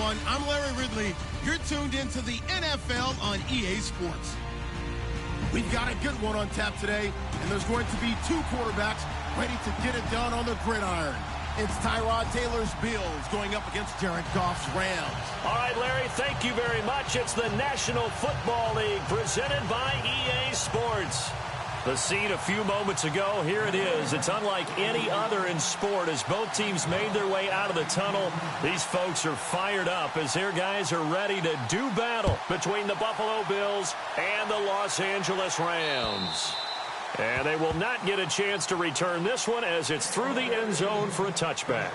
everyone. I'm Larry Ridley. You're tuned into the NFL on EA Sports. We've got a good one on tap today, and there's going to be two quarterbacks ready to get it done on the gridiron. It's Tyrod Taylor's Bills going up against Jared Goff's Rams. All right, Larry, thank you very much. It's the National Football League presented by EA Sports. The scene a few moments ago, here it is. It's unlike any other in sport as both teams made their way out of the tunnel. These folks are fired up as their guys are ready to do battle between the Buffalo Bills and the Los Angeles Rams. And they will not get a chance to return this one as it's through the end zone for a touchback.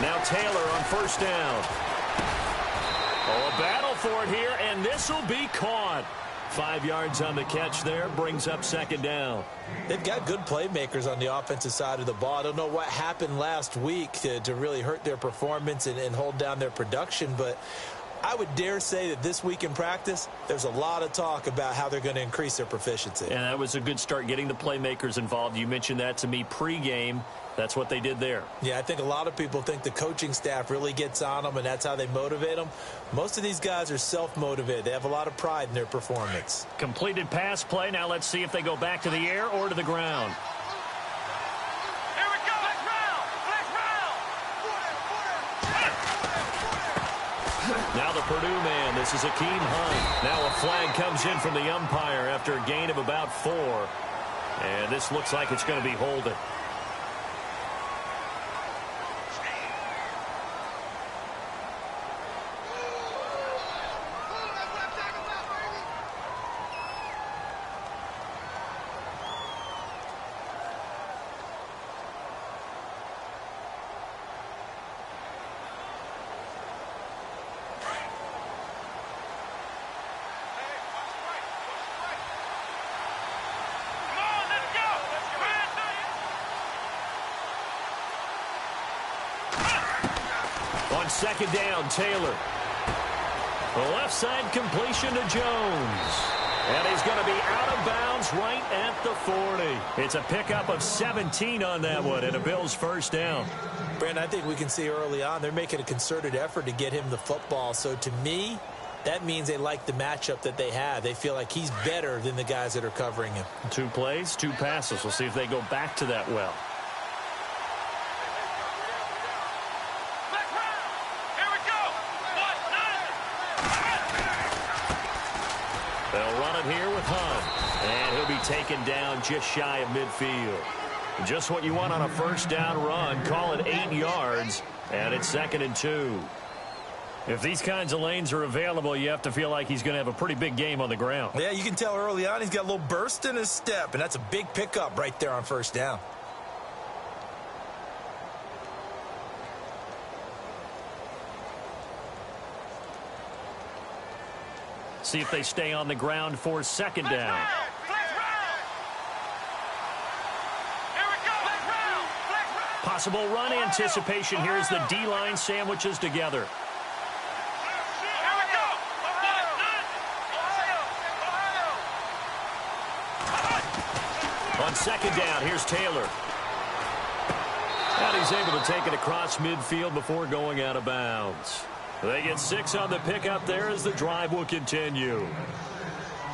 Now Taylor on first down. Oh, a battle for it here, and this will be caught. 5 yards on the catch there, brings up second down. They've got good playmakers on the offensive side of the ball. I don't know what happened last week to really hurt their performance and hold down their production, but I would dare say that this week in practice, there's a lot of talk about how they're going to increase their proficiency. And that was a good start, getting the playmakers involved. You mentioned that to me pregame. That's what they did there. Yeah, I think a lot of people think the coaching staff really gets on them, and that's how they motivate them. Most of these guys are self-motivated. They have a lot of pride in their performance. Completed pass play. Now let's see if they go back to the air or to the ground. Here we go. Flex round. Now the Purdue man. This is Akeem Hunt. Now a flag comes in from the umpire after a gain of about 4. And this looks like it's going to be holding. On second down, Taylor. The left side completion to Jones. And he's going to be out of bounds right at the 40. It's a pickup of 17 on that one and a Bills first down. Brandon, I think we can see early on they're making a concerted effort to get him the football. So to me, that means they like the matchup that they have. They feel like he's better than the guys that are covering him. 2 plays, 2 passes. We'll see if they go back to that well. They'll run it here with Hunt. And he'll be taken down just shy of midfield. Just what you want on a first down run. Call it 8 yards. And it's 2nd and 2. If these kinds of lanes are available, you have to feel like he's going to have a pretty big game on the ground. Yeah, you can tell early on he's got a little burst in his step. And that's a big pickup right there on first down. See if they stay on the ground for second down. Possible run anticipation here as the D-line sandwiches together. On second down, here's Taylor. And he's able to take it across midfield before going out of bounds. They get 6 on the pickup there as the drive will continue.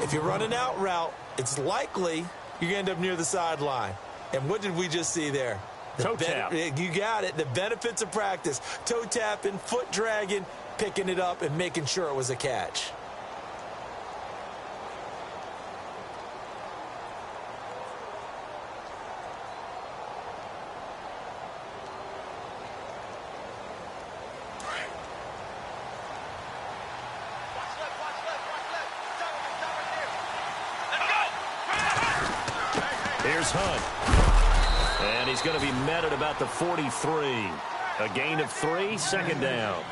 If you run an out route, it's likely you're going to end up near the sideline. And what did we just see there? Toe tap. You got it. The benefits of practice. Toe tapping, foot dragging, picking it up, and making sure it was a catch. Here's Hunt. And he's going to be met at about the 43. A gain of 3, second down.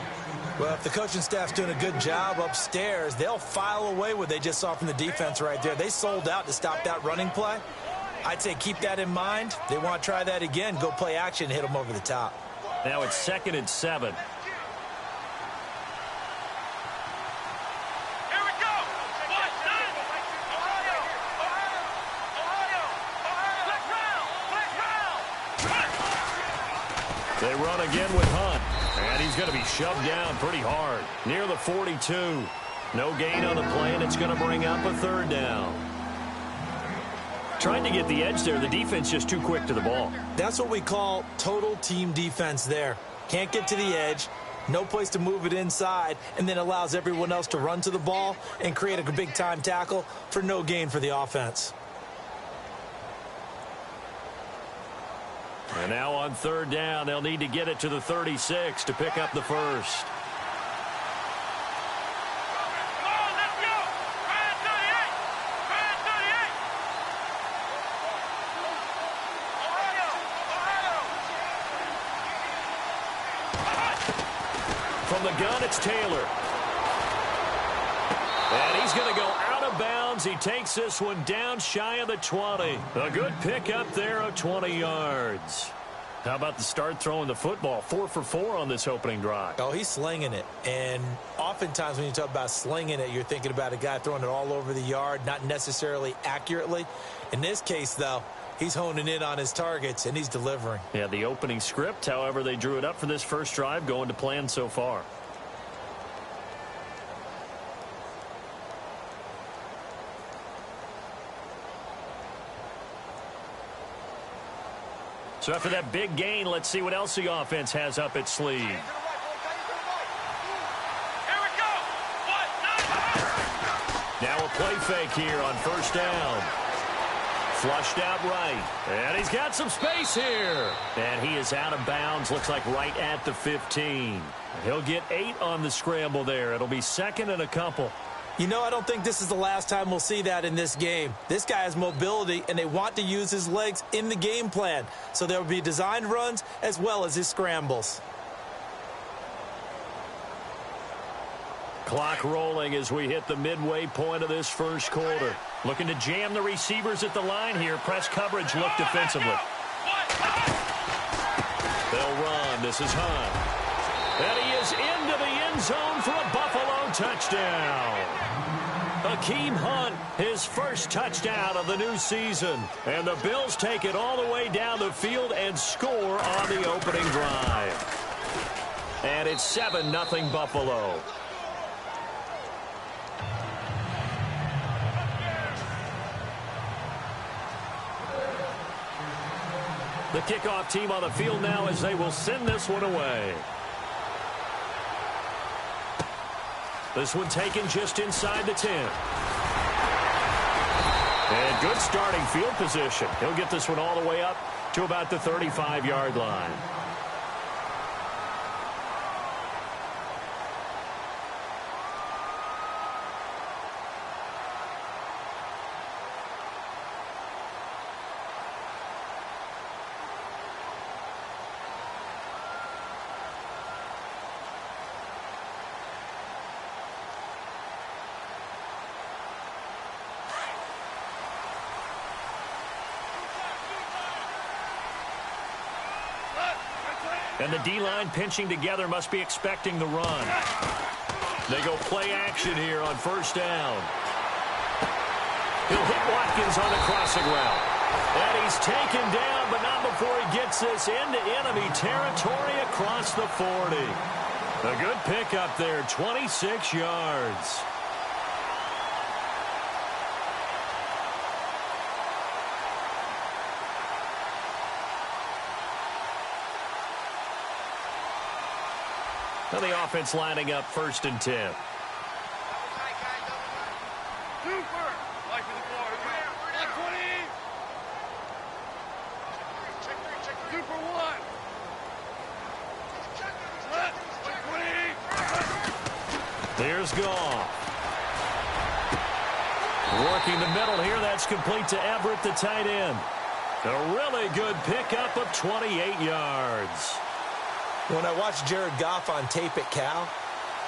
Well, if the coaching staff's doing a good job upstairs, they'll file away what they just saw from the defense right there. They sold out to stop that running play. I'd say keep that in mind. They want to try that again. Go play action and hit them over the top. Now it's 2nd and 7. They run again with Hunt, and he's going to be shoved down pretty hard, near the 42. No gain on the play, and it's going to bring up a 3rd down. Trying to get the edge there. The defense just too quick to the ball. That's what we call total team defense there. Can't get to the edge, no place to move it inside, and then allows everyone else to run to the ball and create a big-time tackle for no gain for the offense. And now on 3rd down, they'll need to get it to the 36 to pick up the first. From the gun, it's Taylor. And he's going to go out of bounds. He takes this one down shy of the 20. A good pickup there of 20 yards. How about the start throwing the football? 4 for 4 on this opening drive. Oh, he's slinging it. And oftentimes when you talk about slinging it, you're thinking about a guy throwing it all over the yard, not necessarily accurately. In this case, though, he's honing in on his targets, and he's delivering. Yeah, the opening script, however, they drew it up for this first drive, going to plan so far. So after that big gain, let's see what else the offense has up its sleeve. Here we go. Now a play fake here on 1st down. Flushed out right. And he's got some space here. And he is out of bounds, looks like right at the 15. He'll get 8 on the scramble there. It'll be 2nd and a couple. You know, I don't think this is the last time we'll see that in this game. This guy has mobility, and they want to use his legs in the game plan. So there will be designed runs as well as his scrambles. Clock rolling as we hit the midway point of this first quarter. Looking to jam the receivers at the line here. Press coverage look defensively. They'll run. This is Hunt. And he is into the end zone for a Buffalo touchdown. Akeem Hunt, his first touchdown of the new season. And the Bills take it all the way down the field and score on the opening drive. And it's 7-0 Buffalo. The kickoff team on the field now as they will send this one away. This one taken just inside the 10. And good starting field position. He'll get this one all the way up to about the 35-yard line. And the D-line pinching together must be expecting the run. They go play action here on 1st down. He'll hit Watkins on the crossing route. And he's taken down, but not before he gets this into enemy territory across the 40. A good pickup there, 26 yards. Now the offense lining up 1st and 10. There's Goff. Working the middle here. That's complete to Everett, the tight end. A really good pickup of 28 yards. When I watched Jared Goff on tape at Cal,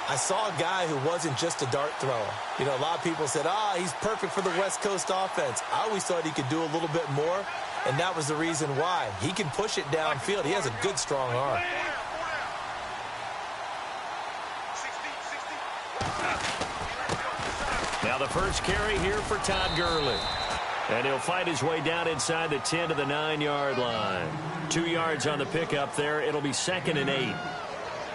I saw a guy who wasn't just a dart thrower. You know, a lot of people said, he's perfect for the West Coast offense. I always thought he could do a little bit more, and that was the reason why. He can push it downfield. He has a good, strong arm. Now the first carry here for Todd Gurley. And he'll fight his way down inside the 10 to the 9-yard line. 2 yards on the pickup there. It'll be 2nd and 8.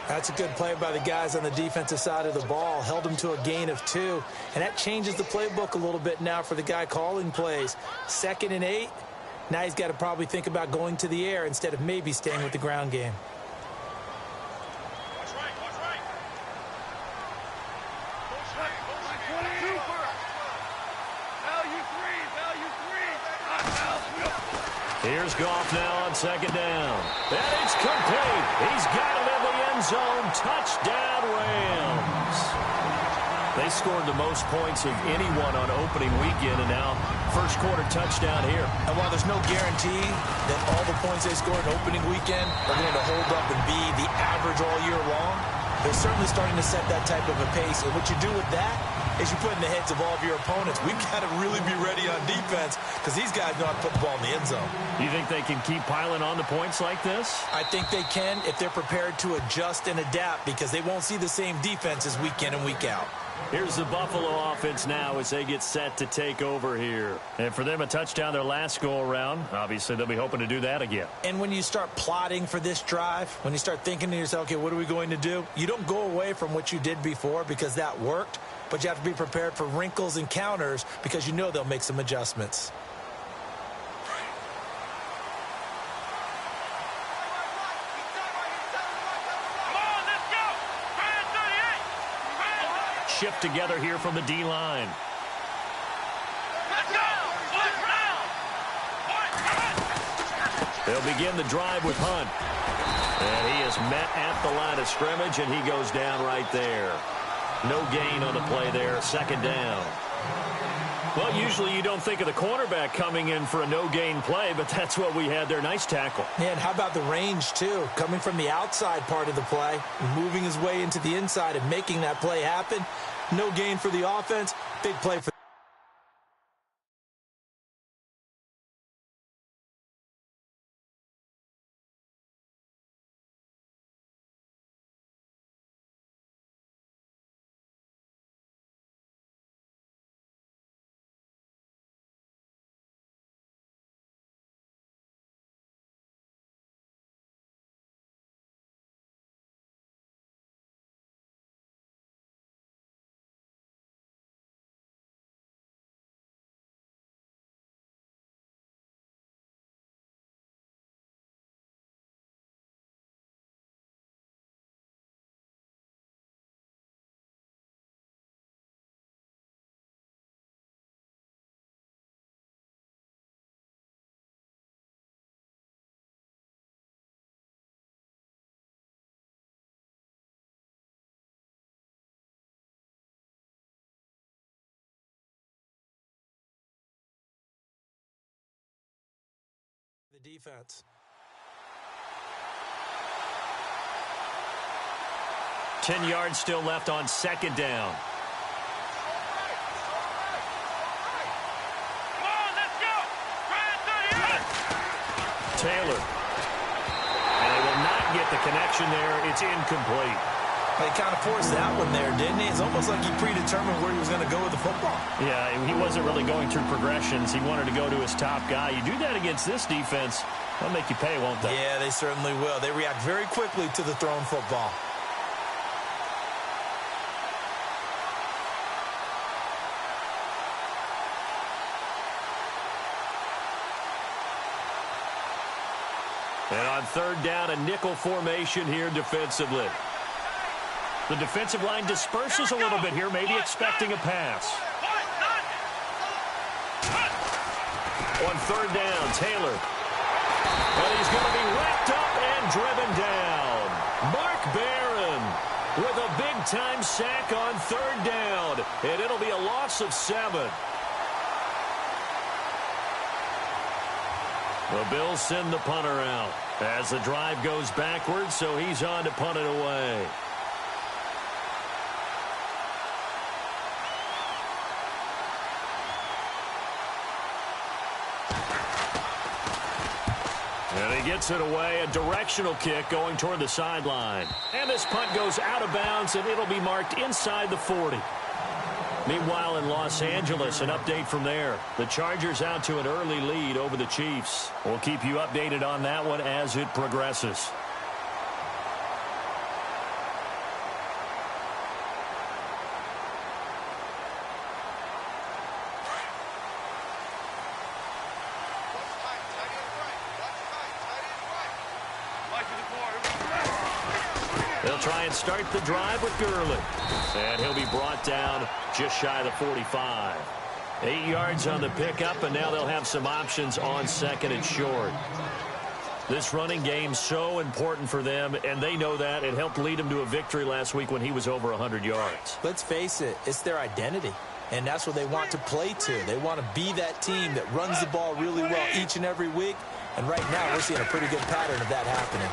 That's a good play by the guys on the defensive side of the ball. Held him to a gain of 2. And that changes the playbook a little bit now for the guy calling plays. 2nd and 8. Now he's got to probably think about going to the air instead of maybe staying with the ground game. Here's Goff now on 2nd down. And it's complete. He's got it in the end zone. Touchdown, Rams. They scored the most points of anyone on opening weekend, and now first quarter touchdown here. And while there's no guarantee that all the points they scored opening weekend are going to hold up and be the average all year long, they're certainly starting to set that type of a pace. And what you do with that is you put in the heads of all of your opponents, we've got to really be ready on defense because these guys know how to put the ball in the end zone. You think they can keep piling on the points like this? I think they can if they're prepared to adjust and adapt because they won't see the same defenses week in and week out. Here's the Buffalo offense now as they get set to take over here. And for them, a touchdown their last go-around. Obviously, they'll be hoping to do that again. And when you start plotting for this drive, when you start thinking to yourself, okay, what are we going to do? You don't go away from what you did before because that worked, but you have to be prepared for wrinkles and counters because you know they'll make some adjustments. Shift together here from the D-line. They'll begin the drive with Hunt. And he is met at the line of scrimmage, and he goes down right there. No gain on the play there, 2nd down. Well, usually you don't think of the cornerback coming in for a no-gain play, but that's what we had there. Nice tackle. Yeah, and how about the range, too? Coming from the outside part of the play, moving his way into the inside and making that play happen. No gain for the offense. Big play for the defense. 10 yards still left on 2nd down. Come on, let's go! Taylor. And they will not get the connection there. It's incomplete. He kind of forced that one there, didn't he? It's almost like he predetermined where he was going to go with the football. Yeah, he wasn't really going through progressions. He wanted to go to his top guy. You do that against this defense, they'll make you pay, won't they? Yeah, they certainly will. They react very quickly to the thrown football. And on 3rd down, a nickel formation here defensively. The defensive line disperses a little bit here, maybe expecting a pass. On 3rd down, Taylor. And he's going to be wrapped up and driven down. Mark Barron with a big-time sack on 3rd down. And it'll be a loss of 7. The Bills send the punter out as the drive goes backwards, so he's on to punt it away. And he gets it away, a directional kick going toward the sideline. And this punt goes out of bounds, and it'll be marked inside the 40. Meanwhile, in Los Angeles, an update from there. The Chargers out to an early lead over the Chiefs. We'll keep you updated on that one as it progresses. They'll try and start the drive with Gurley. And he'll be brought down just shy of the 45. 8 yards on the pickup, and now they'll have some options on second and short. This running game so important for them, and they know that. It helped lead them to a victory last week when he was over 100 yards. Let's face it, it's their identity, and that's what they want to play to. They want to be that team that runs the ball really well each and every week, and right now we're seeing a pretty good pattern of that happening.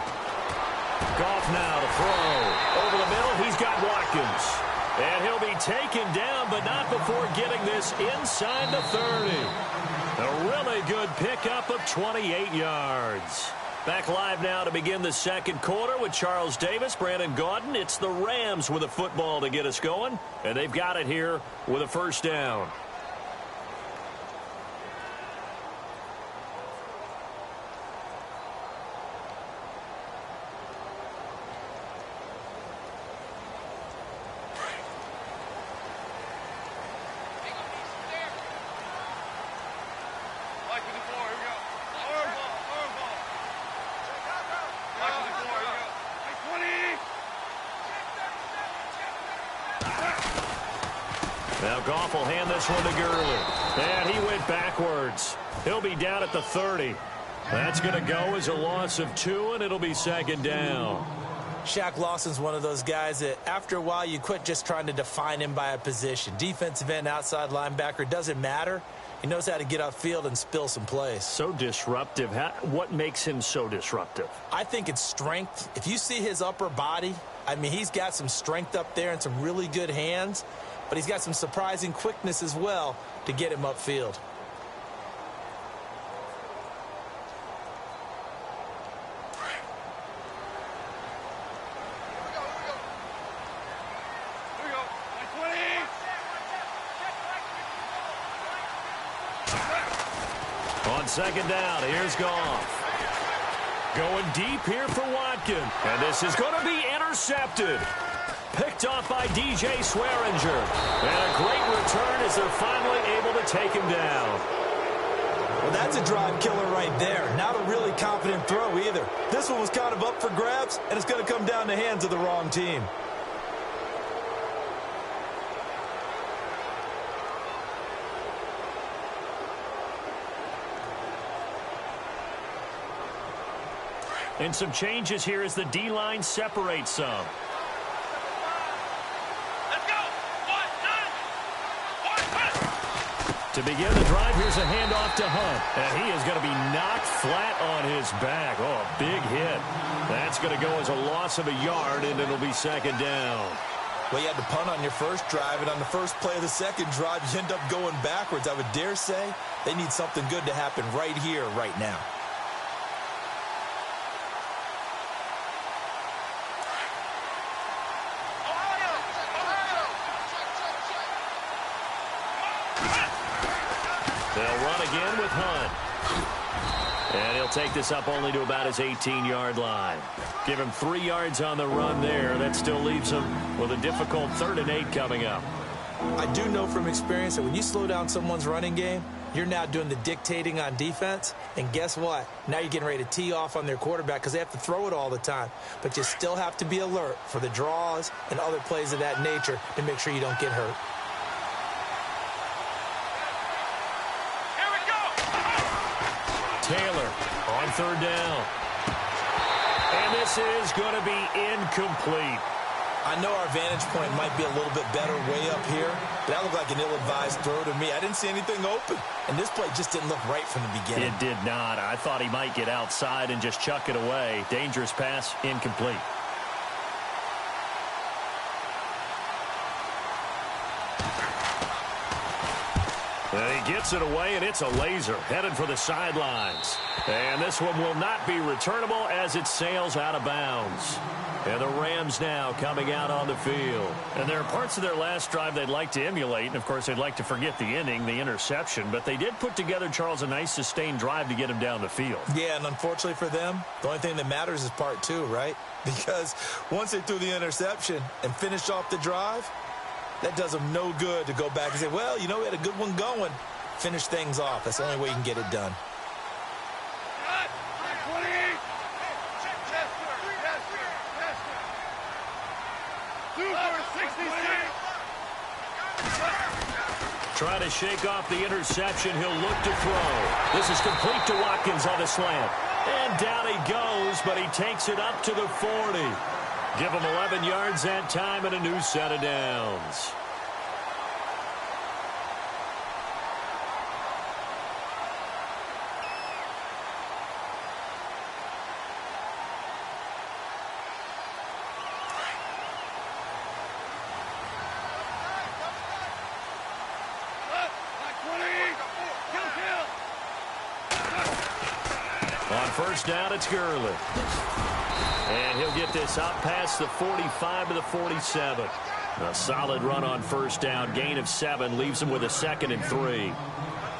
Goff now to throw. Over the middle, he's got Watkins. And he'll be taken down, but not before getting this inside the 30. A really good pickup of 28 yards. Back live now to begin the second quarter with Charles Davis, Brandon Gaudin. It's the Rams with a football to get us going, and they've got it here with a first down. Now Goff will hand this one to Gurley. And he went backwards. He'll be down at the 30. That's going to go as a loss of 2, and it'll be second down. Shaq Lawson's one of those guys that after a while you quit just trying to define him by a position. Defensive end, outside linebacker, doesn't matter. He knows how to get upfield and spill some plays. So disruptive. What makes him so disruptive? I think it's strength. If you see his upper body, I mean, he's got some strength up there and some really good hands, but he's got some surprising quickness as well to get him upfield. On second down, here's Goff. Going deep here for Watkins. And this is going to be intercepted. Picked off by DJ Swearinger. And a great return as they're finally able to take him down. Well, that's a drive killer right there. Not a really confident throw either. This one was kind of up for grabs, and it's going to come down the hands of the wrong team. And some changes here as the D-line separates some. Let's go. 1, 2, 1. To begin the drive, here's a handoff to Hunt. And he is going to be knocked flat on his back. Oh, a big hit. That's going to go as a loss of a yard, and it'll be second down. Well, you had to punt on your first drive, and on the first play of the second drive, you end up going backwards. I would dare say they need something good to happen right here, right now. They'll run again with Hunt. And he'll take this up only to about his 18-yard line. Give him 3 yards on the run there. That still leaves him with a difficult 3rd and 8 coming up. I do know from experience that when you slow down someone's running game, you're now doing the dictating on defense. And guess what? Now you're getting ready to tee off on their quarterback because they have to throw it all the time. But you still have to be alert for the draws and other plays of that nature to make sure you don't get hurt. Taylor on 3rd down. And this is going to be incomplete. I know our vantage point might be a little bit better way up here, but that looked like an ill-advised throw to me. I didn't see anything open, and this play just didn't look right from the beginning. It did not. I thought he might get outside and just chuck it away. Dangerous pass, incomplete. And he gets it away, and it's a laser headed for the sidelines. And this one will not be returnable as it sails out of bounds. And the Rams now coming out on the field. And there are parts of their last drive they'd like to emulate. And, of course, they'd like to forget the inning, the interception. But they did put together, Charles, a nice sustained drive to get him down the field. Yeah, and unfortunately for them, the only thing that matters is part two, right? Because once they threw the interception and finished off the drive, that does them no good to go back and say, well, you know, we had a good one going. Finish things off. That's the only way you can get it done. Trying to shake off the interception. He'll look to throw. This is complete to Watkins on the slant. And down he goes, but he takes it up to the 40. Give him 11 yards that time and a new set of downs. On first down, it's Gurley. And he'll get this up past the 45 to the 47. A solid run on first down. Gain of 7 leaves him with a 2nd and 3.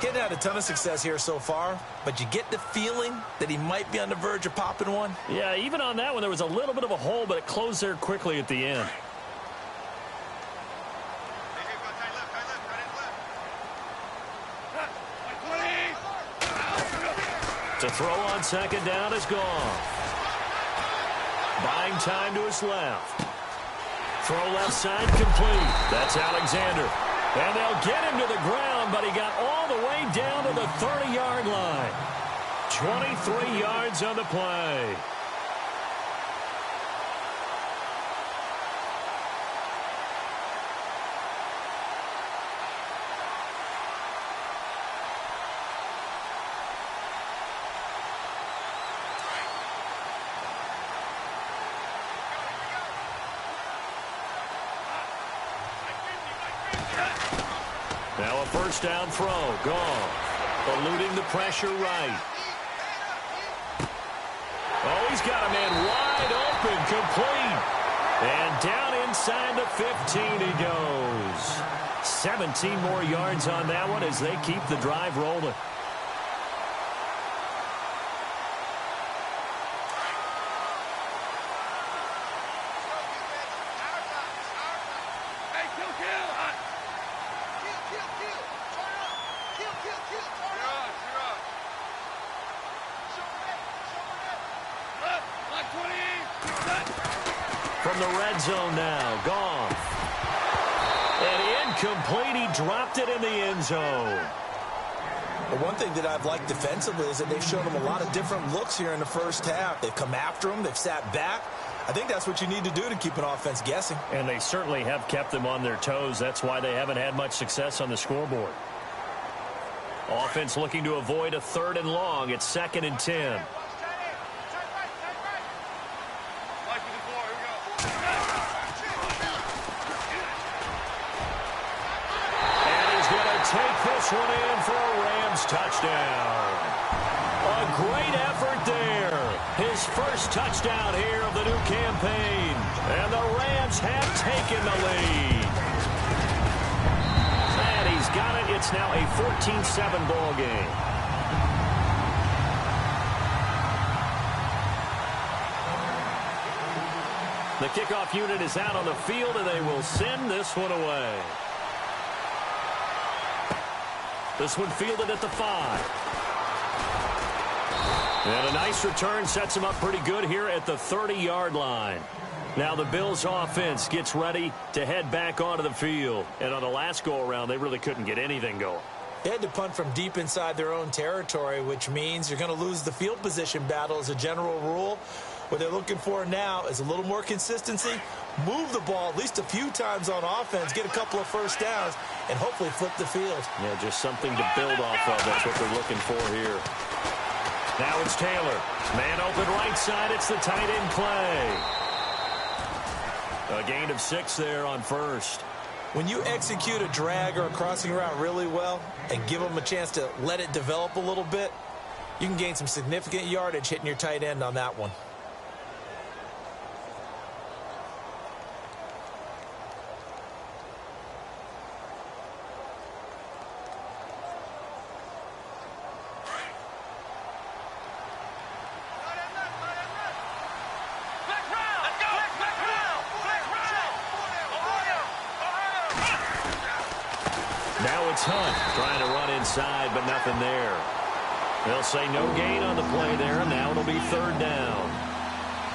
Getting had a ton of success here so far, but you get the feeling that he might be on the verge of popping one. Yeah, even on that one, there was a little bit of a hole, but it closed there quickly at the end. To throw on second down is gone. Buying time to his left. Throw left side complete. That's Alexander. And they'll get him to the ground, but he got all the way down to the 30-yard line. 23 yards on the play. Now a first down throw. Gone. Eluding the pressure right. Oh, he's got a man wide open. Complete. And down inside the 15 he goes. 17 more yards on that one as they keep the drive rolling. From the red zone now, Goff. And incomplete, he dropped it in the end zone. The one thing that I've liked defensively is that they've shown him a lot of different looks here in the first half. They've come after him, they've sat back. I think that's what you need to do to keep an offense guessing. And they certainly have kept them on their toes. That's why they haven't had much success on the scoreboard. Offense looking to avoid a 3rd and long. It's 2nd and 10. Take this one in for a Rams touchdown. A great effort there. His first touchdown here of the new campaign. And the Rams have taken the lead. And he's got it. It's now a 14-7 ball game. The kickoff unit is out on the field, and they will send this one away. This one fielded at the 5. And a nice return sets him up pretty good here at the 30-yard line. Now the Bills offense gets ready to head back onto the field. And on the last go-around, they really couldn't get anything going. They had to punt from deep inside their own territory, which means you're going to lose the field position battle as a general rule. What they're looking for now is a little more consistency, move the ball at least a few times on offense, get a couple of first downs, and hopefully flip the field. Yeah, just something to build off of. That's what they're looking for here. Now it's Taylor. Man open right side. It's the tight end Clay. A gain of 6 there on first. When you execute a drag or a crossing route really well and give them a chance to let it develop a little bit, you can gain some significant yardage hitting your tight end on that one. Now it's Hunt trying to run inside, but nothing there. They'll say no gain on the play there, and now it'll be 3rd down.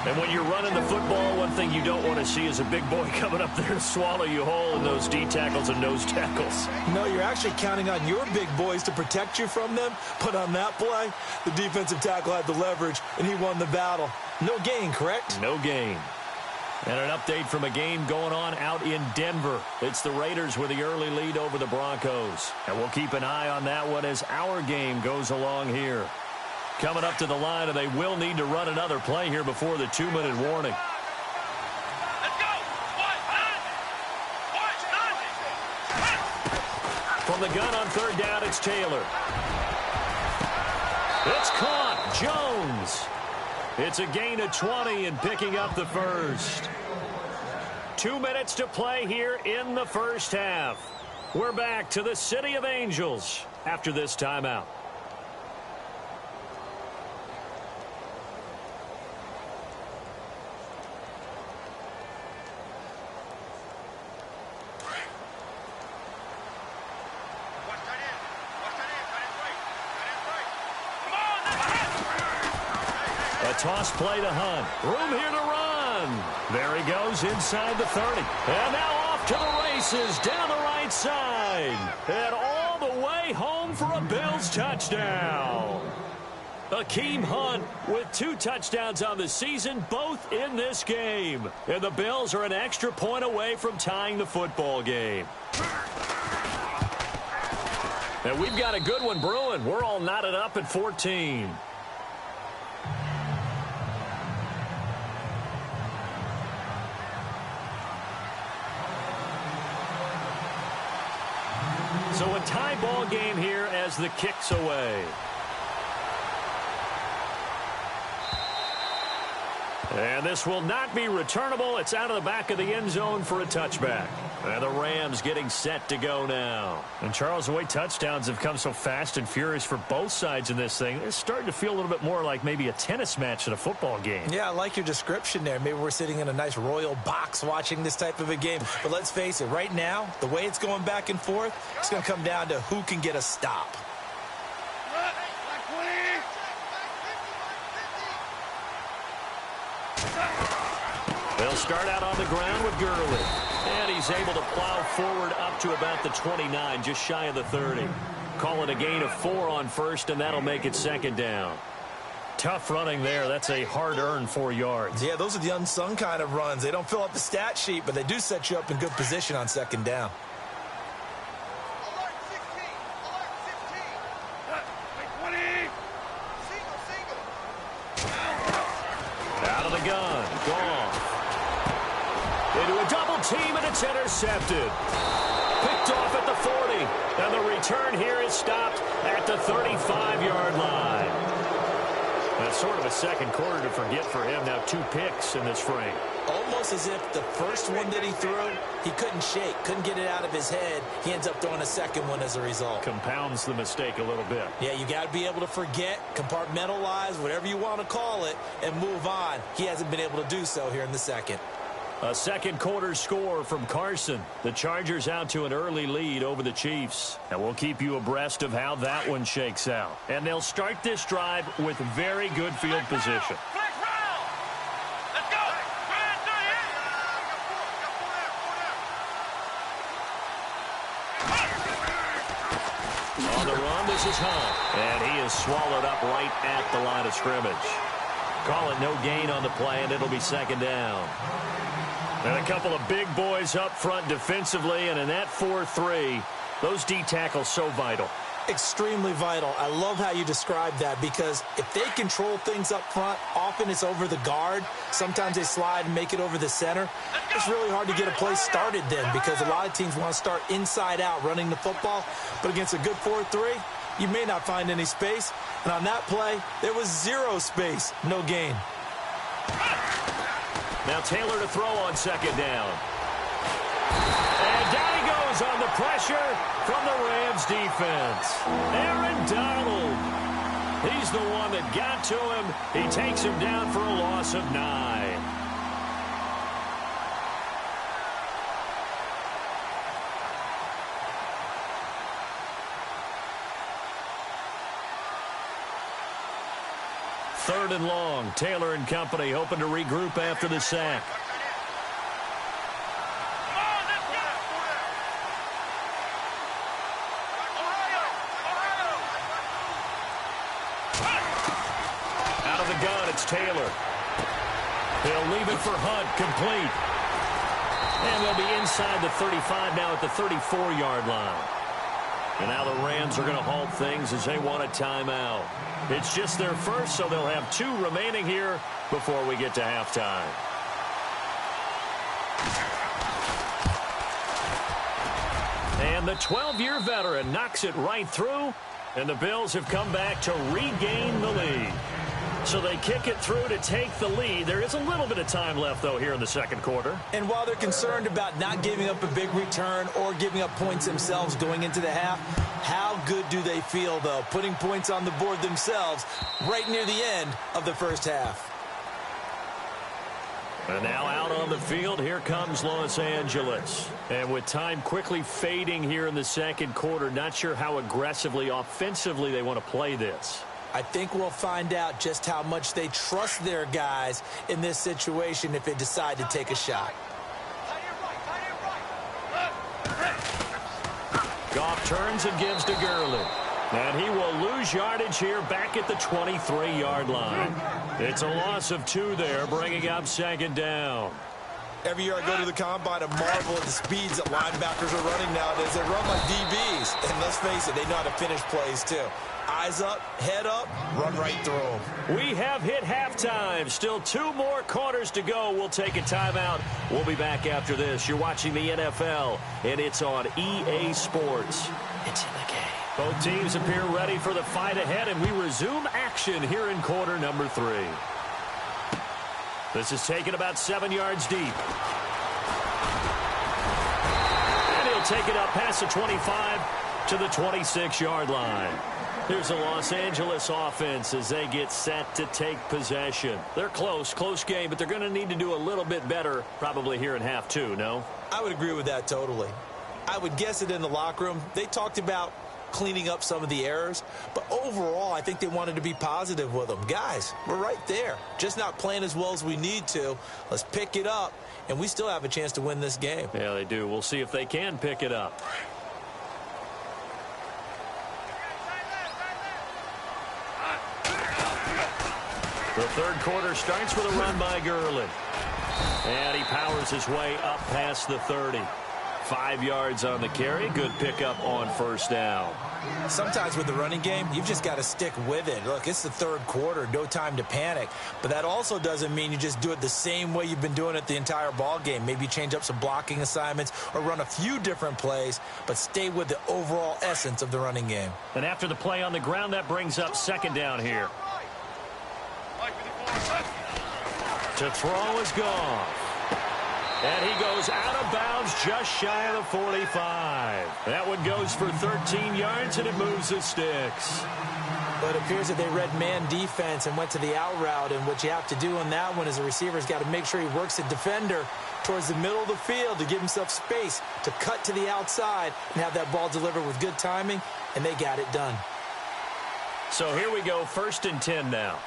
And when you're running the football, one thing you don't want to see is a big boy coming up there to swallow you whole in those D tackles and nose tackles. No, you're actually counting on your big boys to protect you from them. But on that play, the defensive tackle had the leverage, and he won the battle. No gain, correct? No gain. And an update from a game going on out in Denver. It's the Raiders with the early lead over the Broncos. And we'll keep an eye on that one as our game goes along here. Coming up to the line, and they will need to run another play here before the 2-minute warning. Let's go! From the gun on 3rd down, it's Taylor. It's caught. Jones. It's a gain of 20 and picking up the first. 2 minutes to play here in the first half. We're back to the City of Angels after this timeout. A toss play to Hunt. Room here to run. There he goes inside the 30. And now off to the races down the right side. And all the way home for a Bills touchdown. Akeem Hunt with 2 touchdowns on the season, both in this game. And the Bills are an extra point away from tying the football game. And we've got a good one brewing. We're all knotted up at 14. So a tie ball game here as the kick's away. And this will not be returnable. It's out of the back of the end zone for a touchback. And the Rams getting set to go now. And Charles, the way touchdowns have come so fast and furious for both sides in this thing, it's starting to feel a little bit more like maybe a tennis match than a football game. Yeah, I like your description there. Maybe we're sitting in a nice royal box watching this type of a game. But let's face it, right now, the way it's going back and forth, it's going to come down to who can get a stop. They'll start out on the ground with Gurley. And he's able to plow forward up to about the 29, just shy of the 30. Call it a gain of 4 on first, and that'll make it 2nd down. Tough running there. That's a hard-earned 4 yards. Yeah, those are the unsung kind of runs. They don't fill up the stat sheet, but they do set you up in good position on 2nd down. Out of the gun. Gone. Into a double team, and it's intercepted. Picked off at the 40. And the return here is stopped at the 35-yard line. That's sort of a second quarter to forget for him. Now 2 picks in this frame. Almost as if the first one that he threw, he couldn't shake, couldn't get it out of his head. He ends up throwing a second one as a result. Compounds the mistake a little bit. Yeah, you got to be able to forget, compartmentalize, whatever you want to call it, and move on. He hasn't been able to do so here in the second. A second quarter score from Carson. The Chargers out to an early lead over the Chiefs. And we'll keep you abreast of how that one shakes out. And they'll start this drive with very good field position. Let's go! On the run, this is Hunt. And he is swallowed up right at the line of scrimmage. Call it no gain on the play, and it'll be 2nd down. And a couple of big boys up front defensively, and in that 4-3, Those D tackles so vital. Extremely vital. I love how you describe that, because if they control things up front, often it's over the guard. Sometimes they slide and make it over the center. It's really hard to get a play started then, because a lot of teams want to start inside out running the football. But against a good 4-3, you may not find any space. And on that play, there was zero space, no gain. Now Taylor to throw on second down. And down he goes on the pressure from the Rams defense. Aaron Donald. He's the one that got to him. He takes him down for a loss of 9. Third and long. Taylor and company hoping to regroup after the sack. Out of the gun, it's Taylor. He'll leave it for Hunt, complete. And they'll be inside the 35 now at the 34-yard line. And now the Rams are going to halt things as they want a timeout. It's just their first, so they'll have 2 remaining here before we get to halftime. And the 12-year veteran knocks it right through, and the Bills have come back to regain the lead. So they kick it through to take the lead. There is a little bit of time left, though, here in the second quarter. And while they're concerned about not giving up a big return or giving up points themselves going into the half, how good do they feel, though, putting points on the board themselves right near the end of the first half? And now out on the field, here comes Los Angeles. And with time quickly fading here in the second quarter, not sure how aggressively, offensively they want to play this. I think we'll find out just how much they trust their guys in this situation if they decide to take a shot. Goff turns and gives to Gurley. And he will lose yardage here back at the 23-yard line. It's a loss of 2 there, bringing up second down. Every year I go to the combine, I marvel at the speeds that linebackers are running nowadays. They run like DBs. And let's face it, they know how to finish plays too. Eyes up, head up, run right through them. We have hit halftime. Still 2 more quarters to go. We'll take a timeout. We'll be back after this. You're watching the NFL, and it's on EA Sports. It's in the game. Both teams appear ready for the fight ahead, and we resume action here in quarter number 3. This is taken about 7 yards deep. And he'll take it up past the 25 to the 26-yard line. Here's the Los Angeles offense as they get set to take possession. They're close game, but they're going to need to do a little bit better probably here in half 2, no? I would agree with that totally. I would guess it in the locker room. They talked about cleaning up some of the errors, but overall I think they wanted to be positive with them. Guys, we're right there, just not playing as well as we need to. Let's pick it up, and we still have a chance to win this game. Yeah, they do. We'll see if they can pick it up. The third quarter starts with a run by Gurley. And he powers his way up past the 30. 5 yards on the carry. Good pickup on first down. Sometimes with the running game, you've just got to stick with it. Look, it's the third quarter. No time to panic. But that also doesn't mean you just do it the same way you've been doing it the entire ball game. Maybe change up some blocking assignments or run a few different plays, but stay with the overall essence of the running game. And after the play on the ground, that brings up second down here. To throw is gone. And he goes out of bounds just shy of the 45. That one goes for 13 yards, and it moves the sticks. But it appears that they read man defense and went to the out route, and what you have to do on that one is the receiver's got to make sure he works the defender towards the middle of the field to give himself space to cut to the outside and have that ball delivered with good timing, and they got it done. So here we go, 1st and 10 now.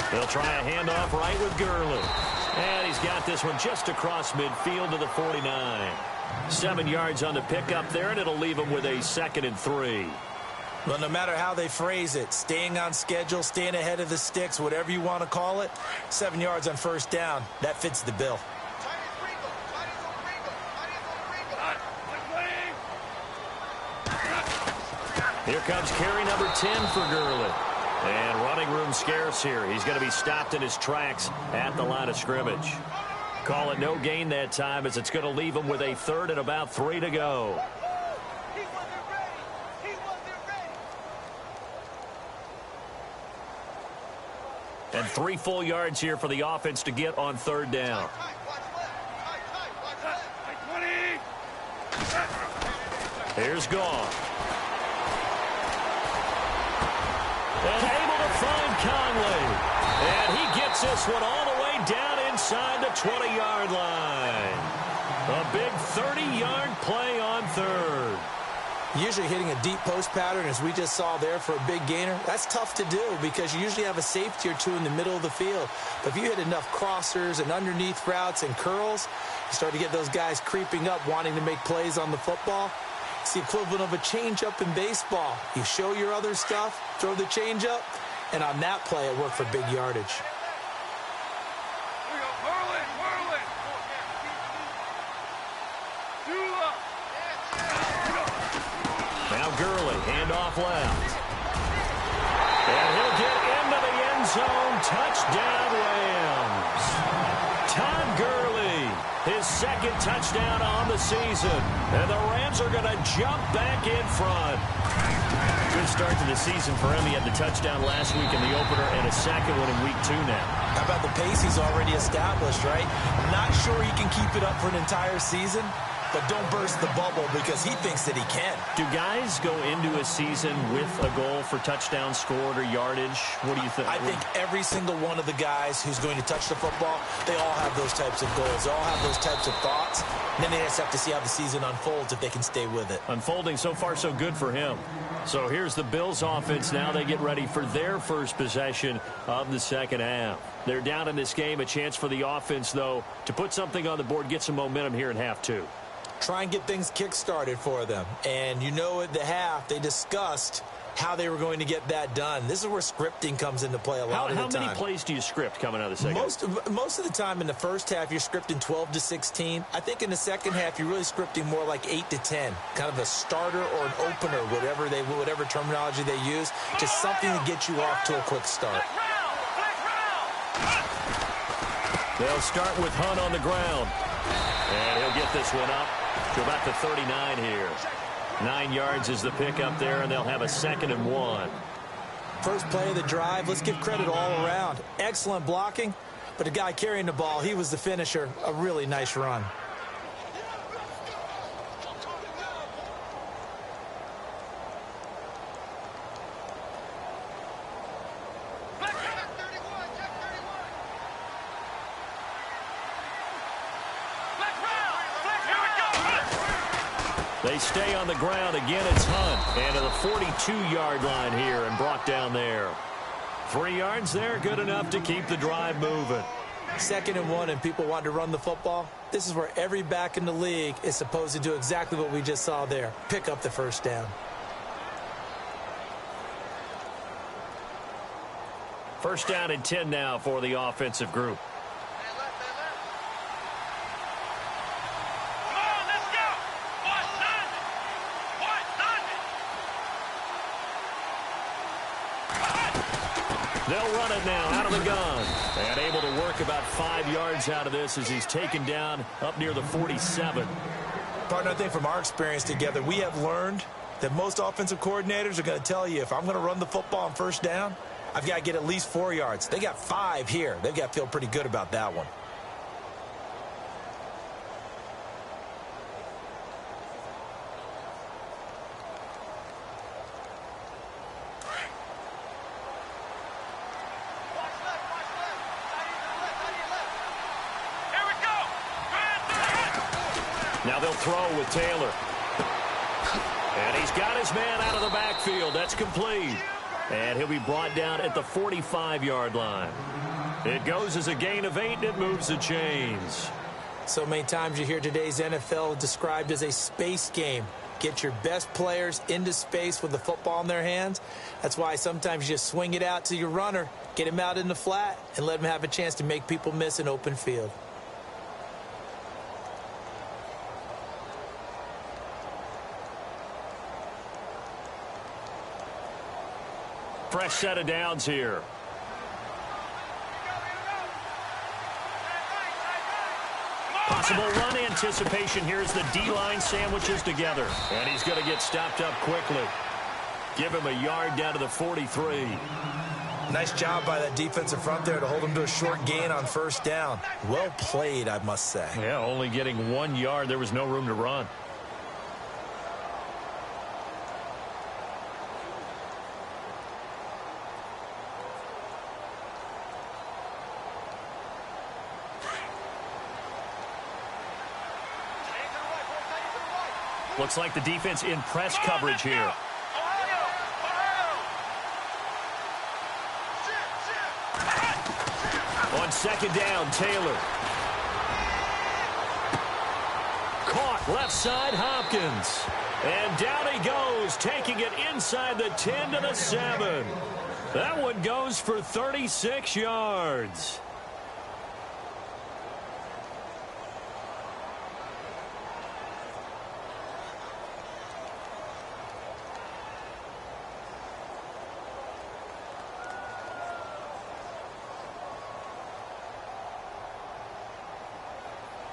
They'll try a handoff right with Gurley. And he's got this one just across midfield to the 49. 7 yards on the pickup there, and it'll leave him with a 2nd and 3. Well, no matter how they phrase it, staying on schedule, staying ahead of the sticks, whatever you want to call it, 7 yards on first down, that fits the bill. Here comes carry number 10 for Gurley. And running room scarce here. He's going to be stopped in his tracks at the line of scrimmage. Call it no gain that time as it's going to leave him with a third and about 3 to go. And 3 full yards here for the offense to get on third down. Here's Goff. And able to find Conley. And he gets this one all the way down inside the 20-yard line. A big 30-yard play on third. Usually hitting a deep post pattern, as we just saw there, for a big gainer, that's tough to do because you usually have a safety or two in the middle of the field. But if you hit enough crossers and underneath routes and curls, you start to get those guys creeping up, wanting to make plays on the football. It's the equivalent of a changeup in baseball. You show your other stuff, throw the changeup, and on that play, it worked for big yardage. Now Gurley, handoff left. And he'll get into the end zone. Touchdown, Rams. Todd Gurley, his second touchdown on the season. And the Rams are going to jump back in front. Good start to the season for him. He had the touchdown last week in the opener and a second one in week 2 now. How about the pace he's already established, right? Not sure he can keep it up for an entire season, but don't burst the bubble because he thinks that he can. Do guys go into a season with a goal for touchdown scored or yardage? What do you think? I think every single one of the guys who's going to touch the football, they all have those types of goals. They all have those types of thoughts. And then they just have to see how the season unfolds if they can stay with it. Unfolding so far so good for him. So here's the Bills offense now. They get ready for their first possession of the second half. They're down in this game. A chance for the offense, though, to put something on the board, get some momentum here in half 2. Try and get things kick-started for them. And you know at the half, they discussed how they were going to get that done. This is where scripting comes into play a lot of the time. How many plays do you script coming out of the second half? Most of the time in the first half, you're scripting 12 to 16. I think in the second half, you're really scripting more like 8 to 10. Kind of a starter or an opener, whatever terminology they use. Just something to get you off to a quick start. They'll start with Hunt on the ground. And he'll get this one up to about the 39 here. 9 yards is the pickup there, and they'll have a 2nd and 1. First play of the drive, let's give credit all around. Excellent blocking, but the guy carrying the ball, he was the finisher. A really nice run. They stay on the ground. Again, it's Hunt. And to the 42-yard line here and brought down there. 3 yards there, good enough to keep the drive moving. 2nd and 1, and people want to run the football. This is where every back in the league is supposed to do exactly what we just saw there. Pick up the first down. First down and 10 now for the offensive group. They'll run it now out of the gun. And able to work about 5 yards out of this as he's taken down up near the 47. Partner, I think from our experience together, we have learned that most offensive coordinators are going to tell you, if I'm going to run the football on first down, I've got to get at least 4 yards. They got 5 here. They've got to feel pretty good about that one. Now they'll throw with Taylor. And he's got his man out of the backfield. That's complete. And he'll be brought down at the 45-yard line. It goes as a gain of 8, and it moves the chains. So many times you hear today's NFL described as a space game. Get your best players into space with the football in their hands. That's why sometimes you just swing it out to your runner, get him out in the flat, and let him have a chance to make people miss an open field. Fresh set of downs here. Possible run anticipation here as the D-line sandwiches together. And he's going to get stopped up quickly. Give him a yard down to the 43. Nice job by that defensive front there to hold him to a short gain on first down. Well played, I must say. Yeah, only getting 1 yard. There was no room to run. Looks like the defense in press coverage here. On second down, Taylor. Caught left side, Hopkins. And down he goes, taking it inside the 10 to the 7. That one goes for 36 yards.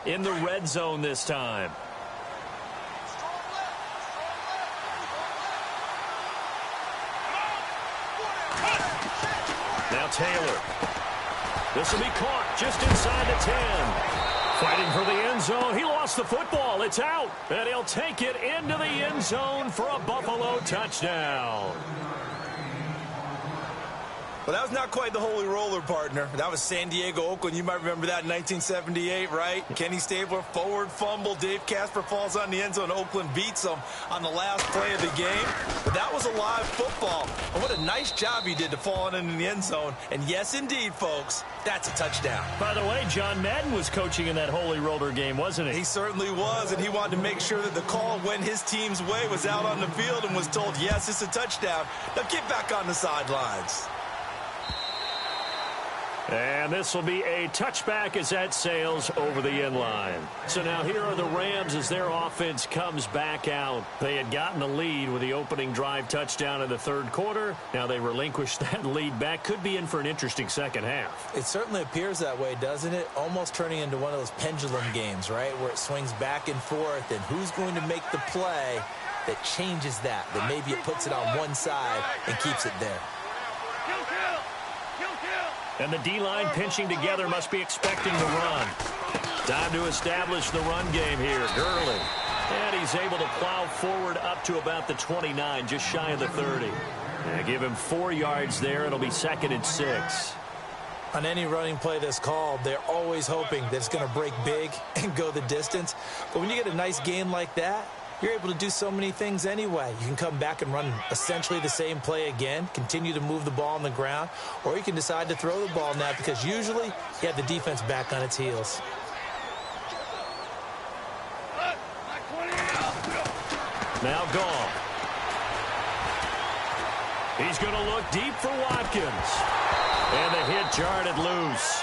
In the red zone this time. Now Taylor. This will be caught just inside the 10. Fighting for the end zone. He lost the football. It's out. And he'll take it into the end zone for a Buffalo touchdown. Well, that was not quite the holy roller, partner. That was San Diego, Oakland. You might remember that in 1978, right? Kenny Stabler, forward fumble. Dave Casper falls on the end zone. Oakland beats him on the last play of the game. But that was a live football. And what a nice job he did to fall on into the end zone. And yes, indeed, folks, that's a touchdown. By the way, John Madden was coaching in that holy roller game, wasn't he? He certainly was, and he wanted to make sure that the call went his team's way, was out on the field and was told, yes, it's a touchdown. Now get back on the sidelines. And this will be a touchback as that sails over the end line. So now here are the Rams as their offense comes back out. They had gotten the lead with the opening drive touchdown in the third quarter. Now they relinquished that lead back. Could be in for an interesting second half. It certainly appears that way, doesn't it? Almost turning into one of those pendulum games, right, where it swings back and forth, and who's going to make the play that changes that maybe it puts it on one side and keeps it there. And the D-line pinching together, must be expecting the run. Time to establish the run game here. Gurley. And he's able to plow forward up to about the 29, just shy of the 30. And give him 4 yards there. It'll be 2nd and 6. On any running play that's called, they're always hoping that it's going to break big and go the distance. But when you get a nice gain like that, you're able to do so many things anyway. You can come back and run essentially the same play again, continue to move the ball on the ground, or you can decide to throw the ball now because usually you have the defense back on its heels. Now Goff. He's going to look deep for Watkins. And the hit jarred it loose.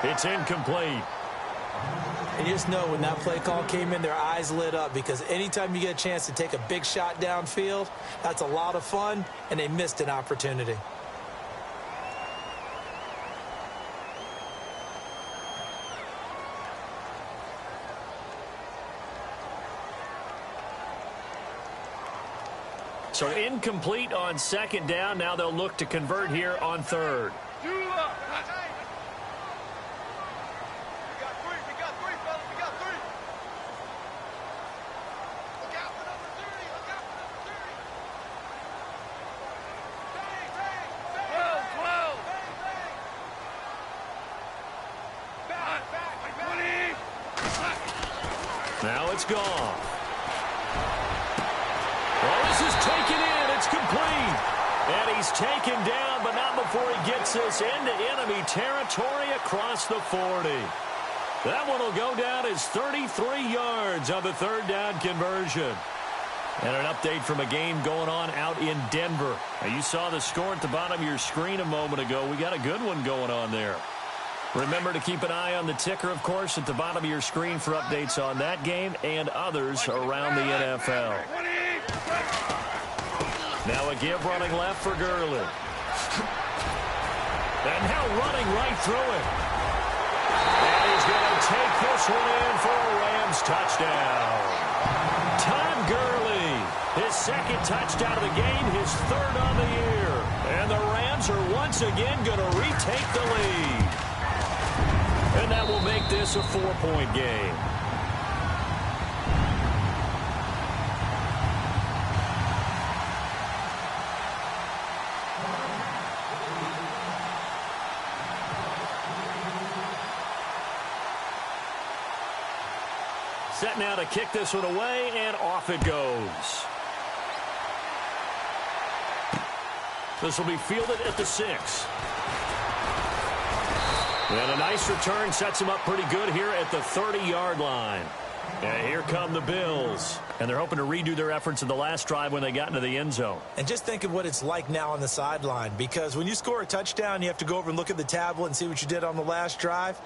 It's incomplete. And you just know when that play call came in, their eyes lit up because anytime you get a chance to take a big shot downfield, that's a lot of fun, and they missed an opportunity. So incomplete on second down. Now they'll look to convert here on third. Now it's gone. Well, this is taken in. It's complete. And he's taken down, but not before he gets this into enemy territory across the 40. That one will go down as 33 yards on the third down conversion. And an update from a game going on out in Denver. Now, you saw the score at the bottom of your screen a moment ago. We got a good one going on there. Remember to keep an eye on the ticker, of course, at the bottom of your screen for updates on that game and others around the NFL. Now a give running left for Gurley. And now running right through it. And he's going to take this one in for a Rams touchdown. Todd Gurley, his second touchdown of the game, his third on the year. And the Rams are once again going to retake the lead. And that will make this a 4-point game. Set now to kick this one away, and off it goes. This will be fielded at the 6. And a nice return sets him up pretty good here at the 30-yard line. And here come the Bills. And they're hoping to redo their efforts in the last drive when they got into the end zone. And just think of what it's like now on the sideline, because when you score a touchdown, you have to go over and look at the tablet and see what you did on the last drive.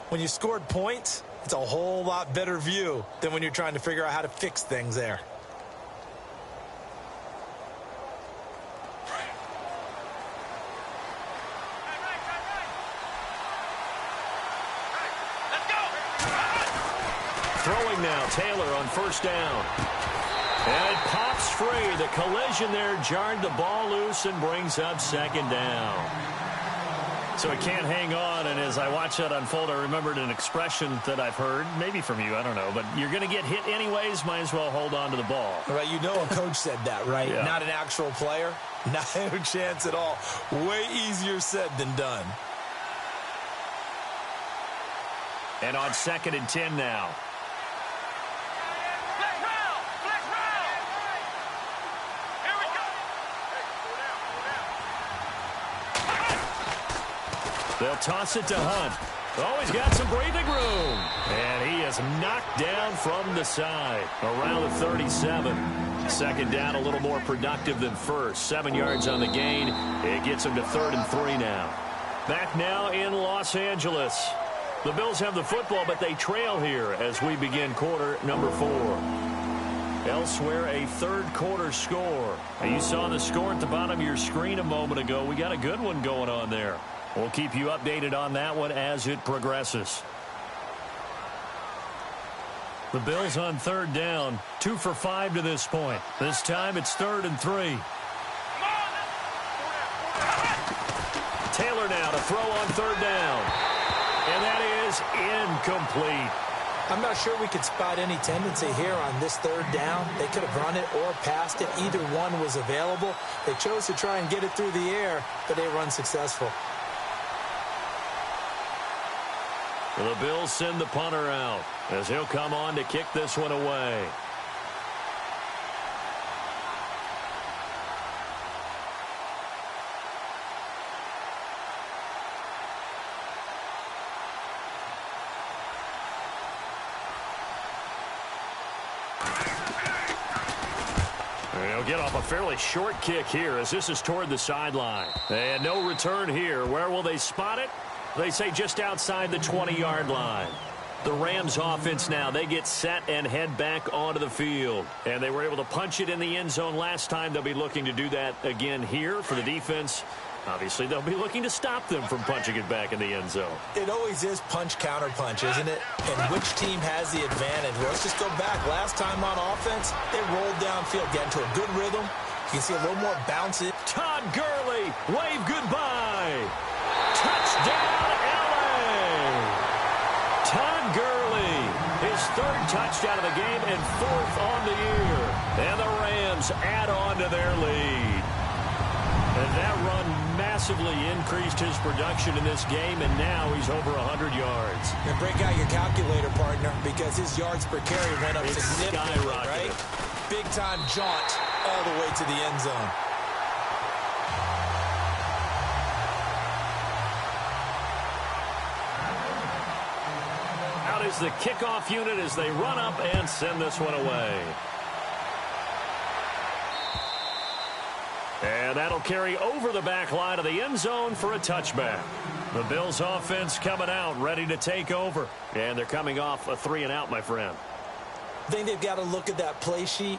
When you scored points, it's a whole lot better view than when you're trying to figure out how to fix things there. Throwing now, Taylor on first down. And it pops free. The collision there jarred the ball loose and brings up second down. So it can't hang on, and as I watch that unfold, I remembered an expression that I've heard, maybe from you, I don't know, but you're going to get hit anyways, might as well hold on to the ball. Right, you know a coach said that, right? Yeah. Not an actual player. Not a chance at all. Way easier said than done. And on 2nd and 10 now. They'll toss it to Hunt. Oh, he's got some breathing room. And he is knocked down from the side around the 37. Second down, a little more productive than first. 7 yards on the gain. It gets him to 3rd and 3 now. Back now in Los Angeles. The Bills have the football, but they trail here as we begin quarter number 4. Elsewhere, a third-quarter score. Now, you saw the score at the bottom of your screen a moment ago. We got a good one going on there. We'll keep you updated on that one as it progresses. The Bills on 3rd down, 2 for 5 to this point. This time it's 3rd and 3. Taylor now to throw on 3rd down. And that is incomplete. I'm not sure we could spot any tendency here on this 3rd down. They could have run it or passed it. Either one was available. They chose to try and get it through the air, but they were unsuccessful. The Bills send the punter out as he'll come on to kick this one away. He'll get off a fairly short kick here as this is toward the sideline. And no return here. Where will they spot it? They say just outside the 20-yard line. The Rams offense now, they get set and head back onto the field. And they were able to punch it in the end zone last time. They'll be looking to do that again here for the defense. Obviously, they'll be looking to stop them from punching it back in the end zone. It always is punch-counter-punch, isn't it? And which team has the advantage? Well, let's just go back. Last time on offense, they rolled downfield, got into a good rhythm. You can see a little more bounce. Todd Gurley, wave goodbye. Touchdown, LA! Todd Gurley, his 3rd touchdown of the game and 4th on the year. And the Rams add on to their lead. And that run massively increased his production in this game, and now he's over 100 yards. And break out your calculator, partner, because his yards per carry went up significantly, right? Big-time jaunt all the way to the end zone. Out is the kickoff unit as they run up and send this one away. And that'll carry over the back line of the end zone for a touchback. The Bills offense coming out, ready to take over. And they're coming off a 3-and-out, my friend. I think they've got to look at that play sheet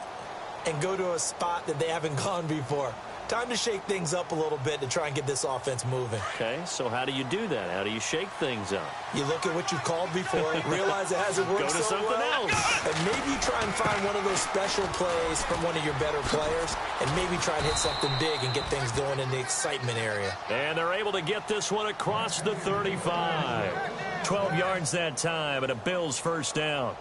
and go to a spot that they haven't gone before. Time to shake things up a little bit to try and get this offense moving. Okay, so how do you do that? How do you shake things up? You look at what you've called before, realize it hasn't worked Go to so something well, else. and maybe you try and find one of those special plays from one of your better players, and maybe try and hit something big and get things going in the excitement area. And they're able to get this one across the 35. 12 yards that time, and a Bills first down.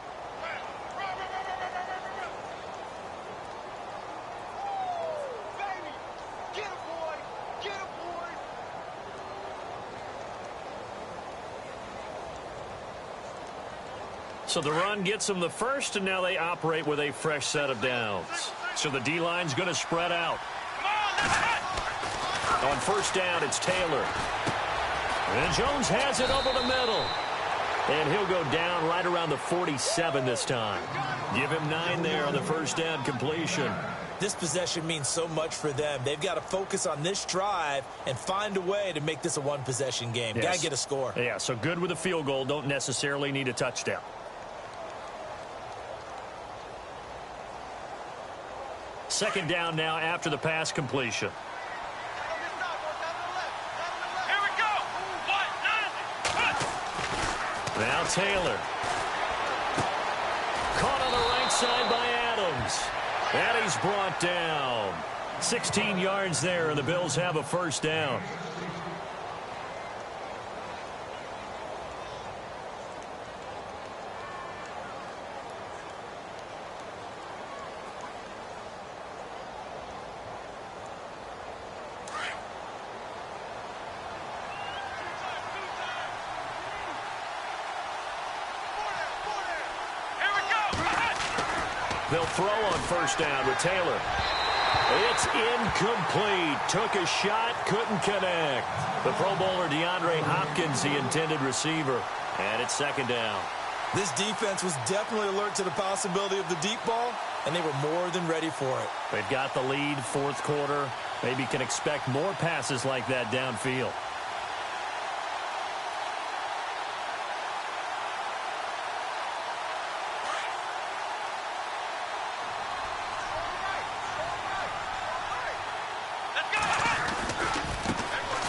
So the run gets them the first, and now they operate with a fresh set of downs. So the D-line's going to spread out. On first down, it's Taylor. And Jones has it over the middle. And he'll go down right around the 47 this time. Give him 9 there on the first down completion. This possession means so much for them. They've got to focus on this drive and find a way to make this a one-possession game. Yes. Got to get a score. Yeah, so good with a field goal. Don't necessarily need a touchdown. Second down now after the pass completion. Here we go. Now Taylor. Caught on the right side by Adams. And he's brought down. 16 yards there, and the Bills have a first down. They'll throw on first down with Taylor. It's incomplete. Took a shot, couldn't connect. The Pro Bowler DeAndre Hopkins, the intended receiver. And it's second down. This defense was definitely alert to the possibility of the deep ball, and they were more than ready for it. They've got the lead, fourth quarter. Maybe can expect more passes like that downfield.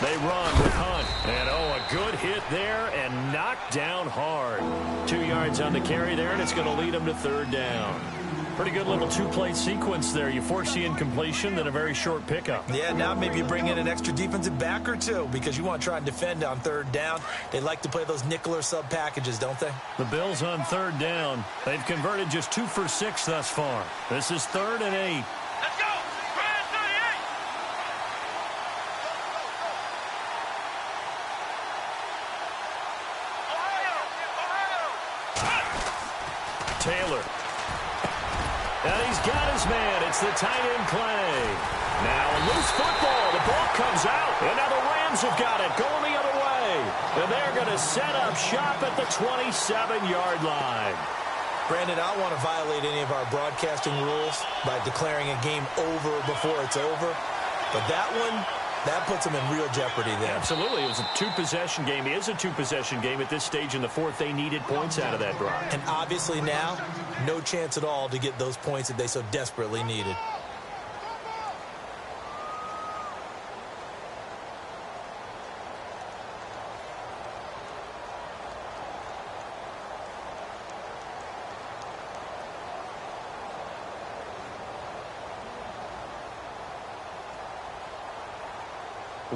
They run with Hunt. And, a good hit there and knocked down hard. 2 yards on the carry there, and it's going to lead them to third down. Pretty good little two-play sequence there. You force the incompletion, then a very short pickup. Yeah, now maybe you bring in an extra defensive back or two because you want to try and defend on third down. They like to play those nickel or sub packages, don't they? The Bills on third down. They've converted just 2 for 6 thus far. This is 3rd and 8. Let's go. Brand 38. Taylor. And he's got his man. It's the tight end Clay. Now a loose football. The ball comes out. And now the Rams have got it going the other way. And they're going to set up shop at the 27-yard line. Brandon, I don't want to violate any of our broadcasting rules by declaring a game over before it's over. But that one, that puts them in real jeopardy there. Absolutely. It was a two-possession game. It is a two-possession game at this stage in the fourth. They needed points out of that drive. And obviously now, no chance at all to get those points that they so desperately needed.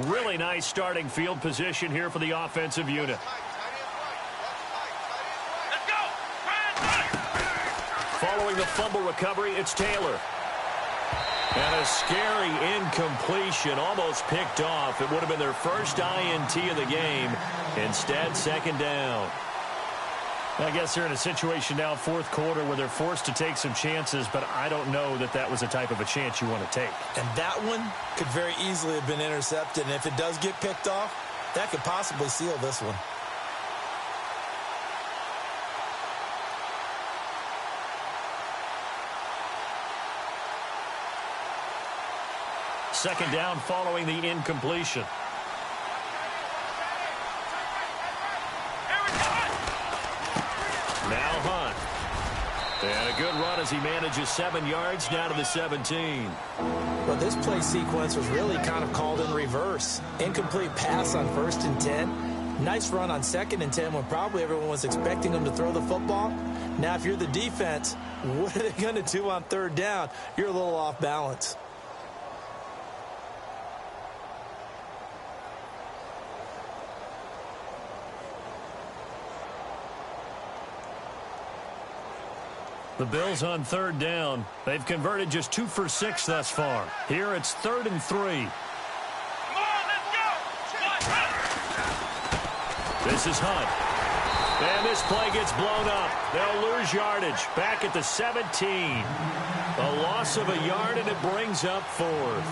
Really nice starting field position here for the offensive unit. Let's go. Brand 3. Following the fumble recovery, it's Taylor. And a scary incompletion, almost picked off. It would have been their first INT of the game. Instead, second down. I guess they're in a situation now, fourth quarter, where they're forced to take some chances, but I don't know that that was the type of a chance you want to take. And that one could very easily have been intercepted. And if it does get picked off, that could possibly seal this one. Second down following the incompletion. Now Hunt. And a good run as he manages 7 yards down to the 17. Well, this play sequence was really kind of called in reverse. Incomplete pass on 1st and 10. Nice run on 2nd and 10 when probably everyone was expecting him to throw the football. Now, if you're the defense, what are they going to do on 3rd down? You're a little off balance. The Bills on 3rd down. They've converted just 2 for 6 thus far. Here it's 3rd and 3. Come on, let's go! This is Hunt. And this play gets blown up. They'll lose yardage. Back at the 17. A loss of a yard, and it brings up 4th.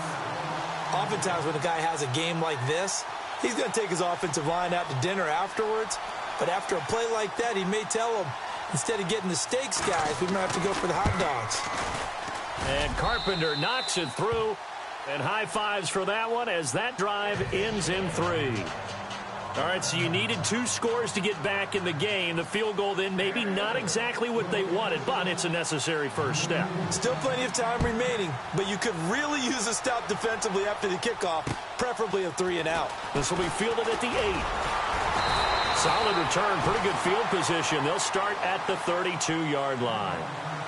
Oftentimes when a guy has a game like this, he's going to take his offensive line out to dinner afterwards. But after a play like that, he may tell them, instead of getting the steaks, guys, we might have to go for the hot dogs. And Carpenter knocks it through. And high fives for that one as that drive ends in 3. All right, so you needed 2 scores to get back in the game. The field goal then maybe not exactly what they wanted, but it's a necessary first step. Still plenty of time remaining, but you could really use a stop defensively after the kickoff, preferably a 3 and out. This will be fielded at the 8. Solid return, pretty good field position. They'll start at the 32-yard line.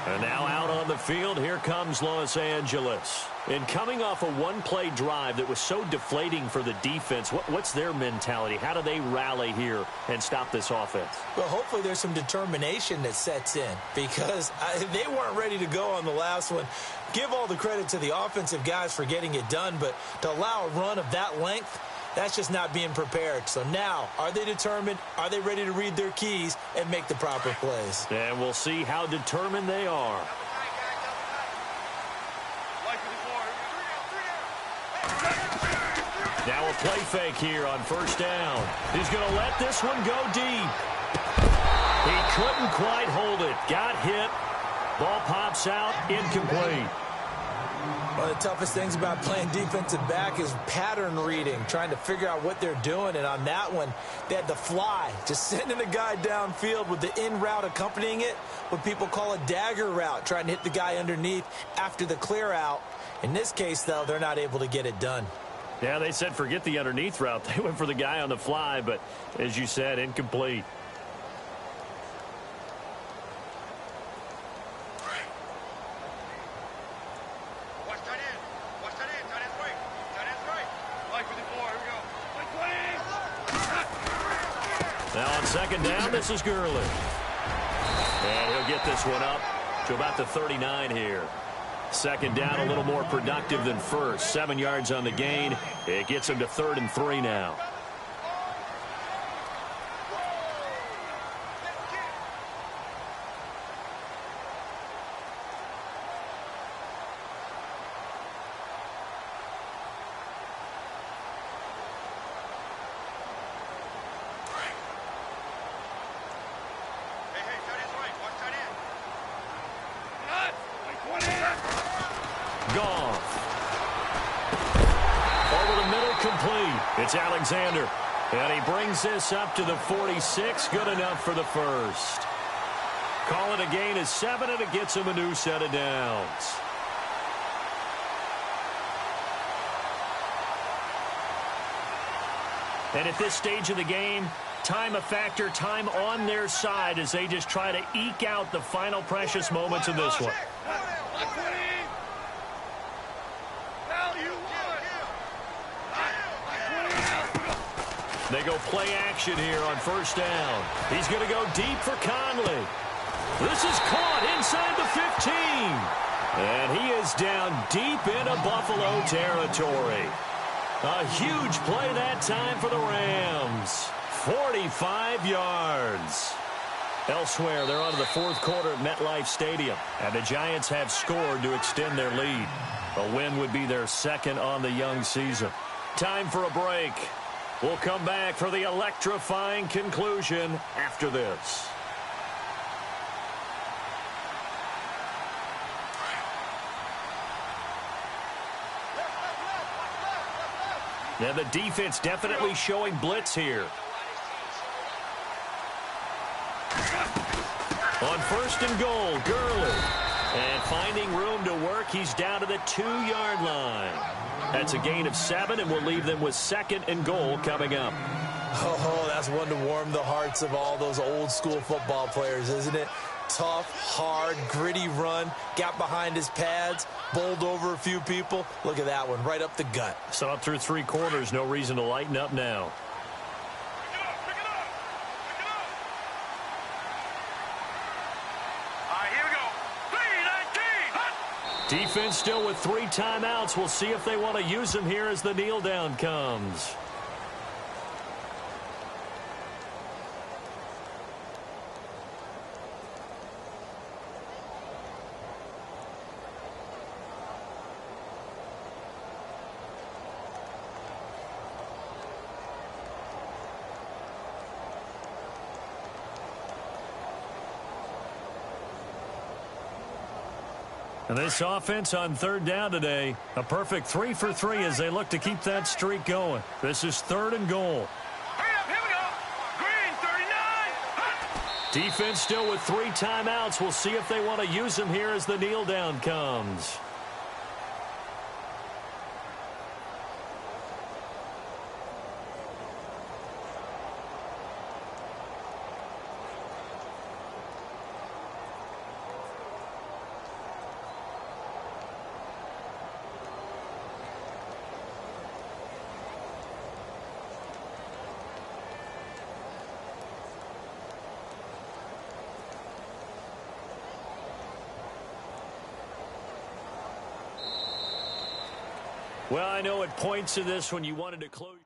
And now out on the field, here comes Los Angeles. And coming off a one-play drive that was so deflating for the defense, what's their mentality? How do they rally here and stop this offense? Well, hopefully there's some determination that sets in because they weren't ready to go on the last one. Give all the credit to the offensive guys for getting it done, but to allow a run of that length, that's just not being prepared. So now, are they determined? Are they ready to read their keys and make the proper plays? And we'll see how determined they are. Now a play fake here on 1st down. He's going to let this one go deep. He couldn't quite hold it. Got hit. Ball pops out. Incomplete. One of the toughest things about playing defensive back is pattern reading, trying to figure out what they're doing. And on that one, they had the fly, just sending a guy downfield with the in route accompanying it, what people call a dagger route, trying to hit the guy underneath after the clear out. In this case, though, they're not able to get it done. Yeah, they said forget the underneath route. They went for the guy on the fly, but as you said, incomplete. Now on 2nd down, this is Gurley. And he'll get this one up to about the 39 here. 2nd down, a little more productive than 1st. 7 yards on the gain. It gets him to 3rd and 3 now. It's Alexander, and he brings this up to the 46. Good enough for the 1st. Call it a gain of 7, and it gets him a new set of downs. And at this stage of the game, time a factor, time on their side as they just try to eke out the final precious moments of this one. They go play action here on 1st down. He's going to go deep for Conley. This is caught inside the 15. And he is down deep into Buffalo territory. A huge play that time for the Rams. 45 yards. Elsewhere, they're on to the 4th quarter at MetLife Stadium. And the Giants have scored to extend their lead. A win would be their 2nd on the young season. Time for a break. We'll come back for the electrifying conclusion after this. Now the defense definitely showing blitz here. On first and goal, Gurley. And finding room to work, he's down to the 2-yard line. That's a gain of 7, and we'll leave them with second and goal coming up. Oh, that's one to warm the hearts of all those old-school football players, isn't it? Tough, hard, gritty run, got behind his pads, bowled over a few people. Look at that one, right up the gut. So up through 3 quarters, no reason to lighten up now. Pick it up. All right, here we go. 3-19. Defense still with 3 timeouts. We'll see if they want to use them here as the kneel down comes. And this offense on 3rd down today, a perfect 3 for 3 as they look to keep that streak going. This is 3rd and goal. Hurry up, here we go. Green, 39. Defense still with 3 timeouts. We'll see if they want to use them here as the kneel down comes. Well, I know at points of this when you wanted to close.